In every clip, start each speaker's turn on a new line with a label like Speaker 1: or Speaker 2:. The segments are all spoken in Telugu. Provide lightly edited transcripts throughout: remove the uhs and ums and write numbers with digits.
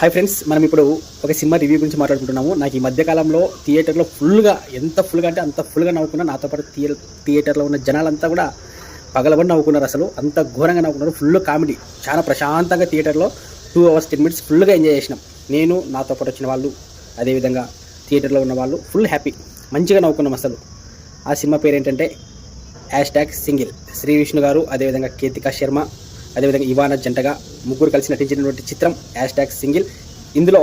Speaker 1: హాయ్ ఫ్రెండ్స్, మనం ఇప్పుడు ఒక సినిమా రివ్యూ గురించి మాట్లాడుకుంటున్నాము. నాకు ఈ మధ్యకాలంలో థియేటర్లో ఎంత ఫుల్గా అంటే అంత ఫుల్గా నవ్వుకున్నా. నాతో పాటు థియేటర్లో ఉన్న జనాలంతా కూడా పగలబడి నవ్వుకున్నారు. అసలు అంత ఘోరంగా నవ్వుకున్నారు. ఫుల్ కామెడీ, చాలా ప్రశాంతంగా థియేటర్లో 2 hours 10 minutes ఫుల్గా ఎంజాయ్ చేసినాం. నేను, నాతో పాటు వచ్చిన వాళ్ళు, అదేవిధంగా థియేటర్లో ఉన్న వాళ్ళు ఫుల్ హ్యాపీ, మంచిగా నవ్వుకున్నాం. అసలు ఆ సినిమా పేరు ఏంటంటే #సింగిల్. శ్రీ విష్ణు గారు, అదేవిధంగా కీర్తికా శర్మ, అదేవిధంగా ఇవానా జంటగా ముగ్గురు కలిసి నటించినటువంటి చిత్రం #సింగిల్. ఇందులో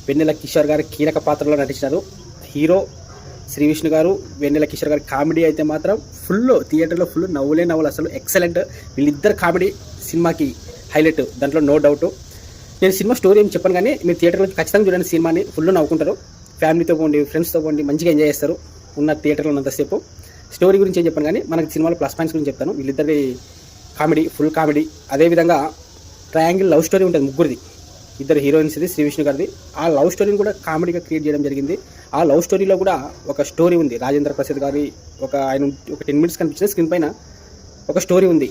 Speaker 1: వెన్నెల కిషోర్ గారు కీలక పాత్రలో నటించినారు. హీరో శ్రీ విష్ణు గారు, వెన్నెల కిషోర్ గారు. కామెడీ అయితే మాత్రం థియేటర్లో ఫుల్ నవ్వులే నవ్వులు. అసలు ఎక్సలెంట్. వీళ్ళిద్దరు కామెడీ సినిమాకి హైలైట్, దాంట్లో నో డౌట్. నేను సినిమా స్టోరీ ఏం చెప్పను, కానీ మీరు థియేటర్లో ఖచ్చితంగా చూడండి. సినిమాని ఫుల్ నవ్వుకుంటారు. ఫ్యామిలీతో పోండి, ఫ్రెండ్స్తో పోండి, మంచిగా ఎంజాయ్ చేస్తారు ఉన్న థియేటర్లో ఉన్నంతసేపు. స్టోరీ గురించి ఏం చెప్పాను, కానీ మనకి సినిమాలో ప్లస్ పాయింట్స్ గురించి చెప్తాను. వీళ్ళిద్దరి కామెడీ, ఫుల్ కామెడీ. అదేవిధంగా ట్రయాంగిల్ లవ్ స్టోరీ ఉంటుంది ముగ్గురిది, ఇద్దరు హీరోయిన్స్ది, శ్రీ విష్ణు గారిది. ఆ లవ్ స్టోరీని కూడా కామెడీగా క్రియేట్ చేయడం జరిగింది. ఆ లవ్ స్టోరీలో కూడా ఒక స్టోరీ ఉంది. రాజేంద్ర ప్రసాద్ గారి ఆయన ఒక 10 minutes కనిపించిన స్క్రీన్ పైన ఒక స్టోరీ ఉంది.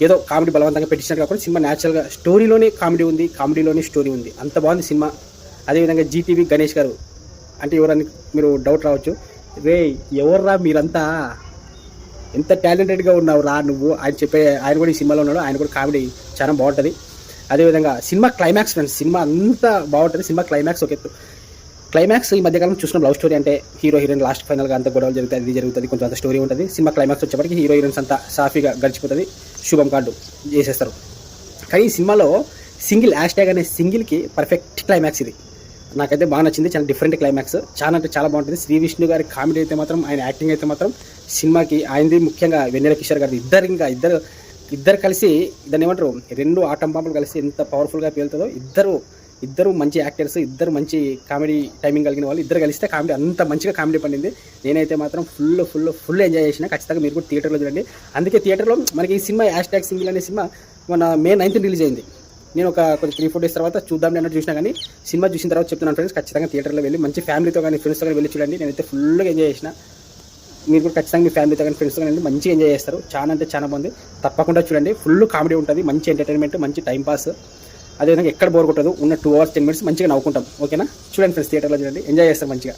Speaker 1: ఏదో కామెడీ బలవంతంగా పెట్టించినట్టు కాకుండా సినిమా న్యాచురల్గా స్టోరీలోనే కామెడీ ఉంది, కామెడీలోనే స్టోరీ ఉంది. అంత బాగుంది సినిమా. అదేవిధంగా జీటీవీ గణేష్ గారు అంటే ఎవరని మీరు డౌట్ రావచ్చు. రే ఎవర్రా మీరంతా, ఎంత టాలెంటెడ్గా ఉన్నావు రా నువ్వు ఆయన ఆయన కూడా ఈ సినిమాలో ఉన్నాడు. ఆయన కూడా కామెడీ చాలా బాగుంటుంది. అదేవిధంగా సినిమా క్లైమాక్స్ ఫ్రెండ్స్, సినిమా అంతా బాగుంటుంది. సినిమా క్లైమాక్స్ ఒక ఎత్తు. క్లైమాక్స్ ఈ మధ్యకాలం చూసిన లవ్ స్టోరీ అంటే హీరో హీరోయిన్ లాస్ట్ ఫైనల్గా అంత గొడవలు జరుగుతుంది, ఇది జరుగుతుంది, కొంచెం అంత స్టోరీ ఉంటుంది. సినిమా క్లైమాక్స్ వచ్చేప్పటికి హీరో హీరోయిన్స్ అంతా సాఫీగా గడిచిపోతుంది, శుభం కార్డు చేసేస్తారు. కానీ ఈ సినిమాలో సింగిల్ అనే సింగిల్కి పర్ఫెక్ట్ క్లైమాక్స్ ఇది. నాకైతే బాగా నచ్చింది. చాలా డిఫరెంట్ క్లైమాక్స్, చాలా అంటే చాలా బాగుంటుంది. శ్రీ విష్ణు గారి కామెడీ అయితే మాత్రం, ఆయన యాక్టింగ్ అయితే మాత్రం సినిమాకి ఆయనది, ముఖ్యంగా వెన్నెల కిషోర్ గారిది, ఇద్దరు కలిసి దాన్ని ఏమంటారు, 2 ఆటం బాంబులు కలిసి ఎంత పవర్ఫుల్గా పేలుతుందో. ఇద్దరు మంచి యాక్టర్స్, ఇద్దరు మంచి కామెడీ టైమింగ్ కలిగిన వాళ్ళు. ఇద్దరు కలిస్తే కామెడీ అంత మంచిగా కామెడీ పండింది. నేనైతే మాత్రం ఫుల్ ఎంజాయ్ చేసిన. ఖచ్చితంగా మీరు కూడా థియేటర్లో చూడండి. అందుకే థియేటర్లో మనకి ఈ సినిమా #సింగిల్ అనే సినిమా మన May 9th రిలీజ్ అయింది. నేను ఒక కొంచెం 3-4 days తర్వాత చూద్దాం అన్నట్టు చూసినా, కానీ సినిమా చూసిన తర్వాత చెప్తున్నాను ఫ్రెండ్స్, ఖచ్చితంగా థియేటర్లో వెళ్ళి మంచి ఫ్యామిలీతో కానీ ఫ్రెండ్స్తో కానీ వెళ్ళి చూడండి. నేనైతే ఫుల్గా ఎంజాయ్ చేసిన. మీరు కూడా ఖచ్చితంగా మీ ఫ్యామిలీతో కానీ ఫ్రెండ్స్తో కానీ మంచిగా ఎంజాయ్ చేస్తారు. చాలా అంటే చాలా బాగుంది. తప్పకుండా చూడండి. ఫుల్ కామెడీ ఉంటుంది, మంచి ఎంటర్టైన్మెంట్, మంచి టైంపాస్. అదేవిధంగా ఎక్కడ బోర్ కొట్టదు. ఉన్న 2 hours 10 minutes మంచిగా నవ్వుకుంటాం. ఓకేనా? చూడండి ఫ్రెండ్స్, థియేటర్లో చూడండి, ఎంజాయ్ చేస్తారు మంచిగా.